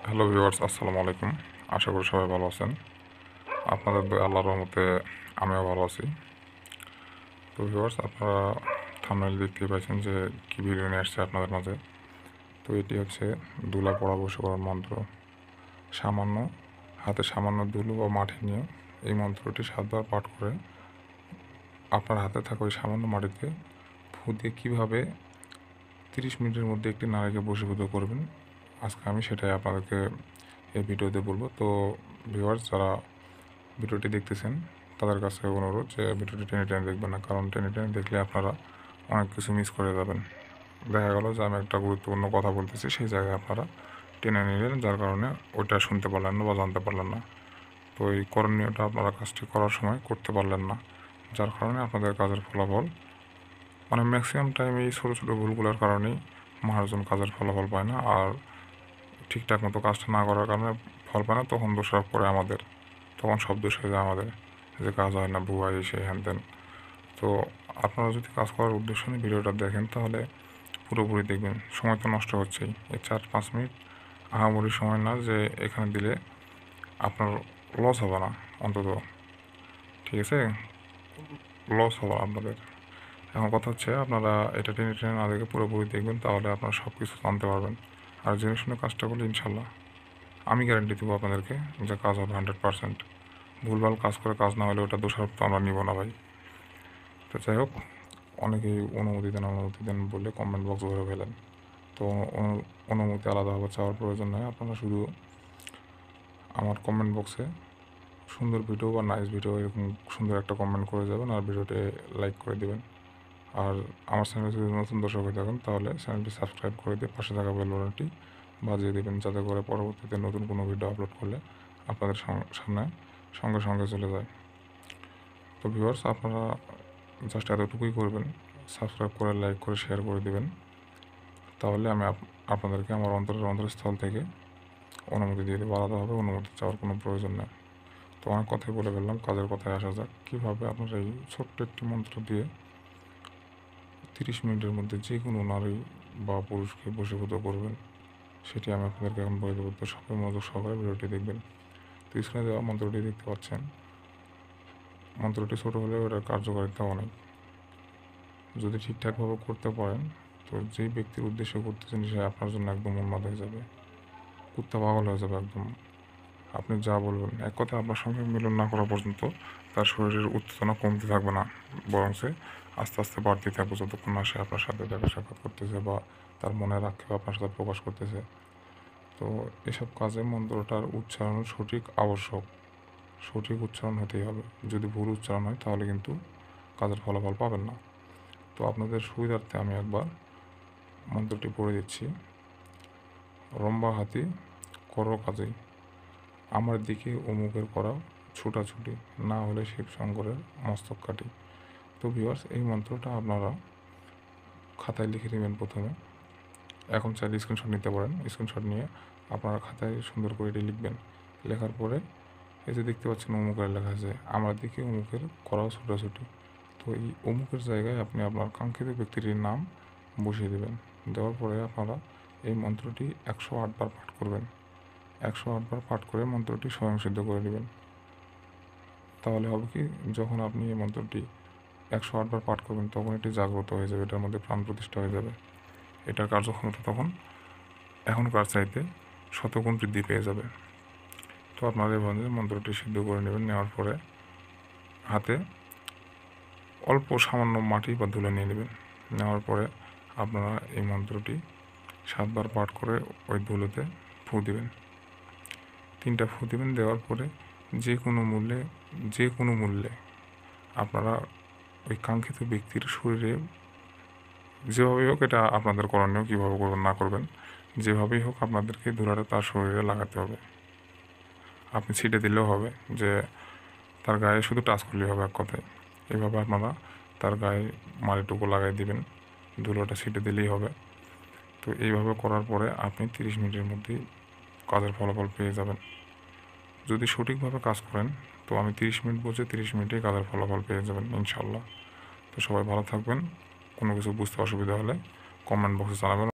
Hello viewers, আসসালামু আলাইকুম। আশা করি সবাই ভালো আছেন। আপনাদের আল্লাহর রহমতে আমিও ভালো আছি। তো ভিউয়ার্স, আপনারা থাম্বনেইল দেখতেই পাচ্ছেন যে কী ভিডিও নিয়ে আসছে আপনাদের মাঝে। তো এটি হচ্ছে ধুলা পড়া বশে করার মন্ত্র। সামান্য সামান্য ধুলো বা মাটি নিয়ে এই মন্ত্রটি 7 বার পাঠ করে আপনার হাতে থাকা ওই সামান্য মাটিতে ফু দিয়ে কীভাবে 30 মিনিটের মধ্যে একটি নারীকে বশীভূত করবেন, আজকে আমি সেটাই আপনাদেরকে এই ভিডিওতে বলবো। তো ভিউয়ার্স, যারা ভিডিওটি দেখতেছেন তাদের কাছে অনুরোধ যে ভিডিওটি টেনে টেনে দেখবেন না, কারণ টেনে টেনে দেখলে আপনারা অনেক কিছু মিস করে যাবেন। দেখা গেল যে আমি একটা গুরুত্বপূর্ণ কথা বলতেছি, সেই জায়গায় আপনারা টেনে নিলেন, যার কারণে ওইটা শুনতে পারলেন না বা জানতে পারলেন না। তো এই করণীয়টা আপনারা কাজটি করার সময় করতে পারলেন না, যার কারণে আপনাদের কাজের ফলাফল মানে ম্যাক্সিমাম টাইম এই ছোটো ছোটো ভুলগুলোর কারণেই মানুষজন কাজের ফলাফল পায় না। আর ঠিকঠাক মতো কাজটা না করার কারণে ফল পায় না, তখন দোষারোপ করে আমাদের, তখন সব দোষ হয়ে যায় আমাদের, যে কাজ হয় না, ভুয়া এই সেই হ্যান ত্যান। তো আপনারা যদি কাজ করার উদ্দেশ্য নিয়ে ভিডিওটা দেখেন তাহলে পুরোপুরি দেখবেন। সময় তো নষ্ট হচ্ছেই, এই 4-5 মিনিট আহামরি সময় না যে এখানে দিলে আপনার লস হবে না, অন্তত ঠিক আছে, লস হবে আপনাদের। এখন কথা হচ্ছে আপনারা এটা টেনে টেনে না দেখে পুরোপুরি দেখবেন, তাহলে আপনারা সব কিছু জানতে পারবেন। আর জেনে শুনে কাজটা করলে ইনশাল্লাহ আমি গ্যারান্টি দেবো আপনাদেরকে যে কাজ হবে 100%। ভুলভাল কাজ করে কাজ না হলে ওটা দোষারোপ তো আমরা নিব না ভাই। তো যাই হোক, অনেকেই অনুমতি দেন বলে কমেন্ট বক্স ভরে ফেলেন। তো অনুমতি আলাদাভাবে চাওয়ার প্রয়োজন নয়, আপনারা শুধু আমার কমেন্ট বক্সে সুন্দর ভিডিও বা নাইস ভিডিও এরকম সুন্দর একটা কমেন্ট করে যাবেন আর ভিডিওটি লাইক করে দেবেন। আর আমার চ্যানেলে যদি নতুন দর্শক হয়ে থাকেন তাহলে চ্যানেলটি সাবস্ক্রাইব করে দিয়ে পাশে থাকা বেল বাটনটি বাজিয়ে দেবেন, যাতে করে পরবর্তীতে নতুন কোনো ভিডিও আপলোড করলে আপনাদের সামনে সঙ্গে সঙ্গে চলে যায়। তো ভিউয়ার্স, আপনারা জাস্ট এতটুকুই করবেন, সাবস্ক্রাইব করে লাইক করে শেয়ার করে দেবেন, তাহলে আমি আপনাদেরকে আমার অন্তরস্থল থেকে অনুমতি দিয়ে দেবো। আলাদাভাবে অনুমতি চাওয়ার কোনো প্রয়োজন নেই। তো অনেক কথাই বলে ফেললাম, কাজের কথায় আসা যাক। কীভাবে আপনারা এই ছোট্ট একটি মন্ত্র দিয়ে 30 মিনিটের মধ্যে যে কোনো নারী বা পুরুষকে বশীভূত করবেন, সেটি আমি আপনাদেরকে এখন বলে দেবো। তো সবাই মনোযোগ সহকারে ভিডিওটি দেখবেন। তো স্ক্রিনে দেওয়া মন্ত্রটি দেখতে পাচ্ছেন, মন্ত্রটি ছোটো হলেও এটার কার্যকারিতা অনেক। যদি ঠিকঠাকভাবে করতে পারেন তো যেই ব্যক্তির উদ্দেশ্যে করতেছেন সে আপনার জন্য একদম উন্মাদ হয়ে যাবে, কুত্তা পাগল হয়ে যাবে একদম। আপনি যা বলবেন, এক কথা আপনার সঙ্গে মিলন না করা পর্যন্ত তার শরীরের উত্তেজনা কমতে থাকবে না, বরং সে আস্তে আস্তে বাড়তে থাকবে, যতক্ষণ না সে আপনার সাথে দেখা সাক্ষাৎ করতেছে বা তার মনের আক্ষেপ আপনার সাথে প্রকাশ করতেছে। তো এসব কাজে মন্ত্রটার উচ্চারণ সঠিক আবশ্যক, সঠিক উচ্চারণ হতেই হবে। যদি ভুল উচ্চারণ হয় তাহলে কিন্তু কাজের ফলাফল পাবেন না। তো আপনাদের সুবিধার্থে আমি একবার মন্ত্রটি পড়ে দিচ্ছি। রম্বা হাতি করো কাজে, আমার দিকে অমুকের করা ছুটাছুটি, না হলে শিব শঙ্করের মস্তক কাটি। তো ভিউয়ার্স, এই মন্ত্রটা আপনারা খাতায় লিখে নেবেন প্রথমে। এখন চাইলে স্ক্রিনশট নিতে পারেন। স্ক্রিনশট নিয়ে আপনারা খাতায় সুন্দর করে এটি লিখবেন। লেখার পরে এই যে দেখতে পাচ্ছেন অমুকের লেখা আছে, আমার দিকে অমুকের করাও ছুটাছুটি। তো এই অমুকের জায়গায় আপনি আপনার কাঙ্ক্ষিত ব্যক্তিটির নাম বসিয়ে দেবেন। দেওয়ার পরে আপনারা এই মন্ত্রটি 108 বার পাঠ করবেন। 108 বার পাঠ করে মন্ত্রটি স্বয়ংসিদ্ধ করে নেবেন। তাহলে হবে কি, যখন আপনি এই মন্ত্রটি 108 বার পাঠ করবেন তখন এটি জাগ্রত হয়ে যাবে, এটার মধ্যে প্রাণ প্রতিষ্ঠা হয়ে যাবে। এটার কার্যক্ষমতা তখন এখনকার চাইতে শতগুণ বৃদ্ধি পেয়ে যাবে। তো আপনারা এভাবে মন্ত্রটি সিদ্ধ করে নেবেন। নেওয়ার পরে হাতে অল্প সামান্য মাটি বা ধুলো নিয়ে নেবেন। নেওয়ার পরে আপনারা এই মন্ত্রটি 7 বার পাঠ করে ওই ধুলোতে ফু দিবেন। 3টা ফু দিবেন। দেওয়ার পরে যে কোনো মূল্যে আপনারা ওই কাঙ্ক্ষিত ব্যক্তির শরীরে যেভাবেই হোক, এটা আপনাদের করণীয়, কীভাবে করবেন না করবেন, যেভাবেই হোক আপনাদেরকে ধুলাটা তার শরীরে লাগাতে হবে। আপনি ছিটে দিলেও হবে, যে তার গায়ে শুধু টাচ করলেই হবে, এক কথায়। এইভাবে আপনারা তার গায়ে মাটিটুকু লাগাই দিবেন, ধুলোটা ছিটে দিলেই হবে। তো এইভাবে করার পরে আপনি 30 মিনিটের মধ্যেই কাজের ফলাফল পেয়ে যাবেন। যদি সঠিকভাবে কাজ করেন তো আমি 30 মিনিট বলছি, 30 মিনিটেই কাজের ফলাফল পেয়ে যাবেন ইনশাল্লাহ। তো সবাই ভালো থাকবেন। কোনো কিছু বুঝতে অসুবিধা হলে কমেন্ট বক্সে জানাবেন।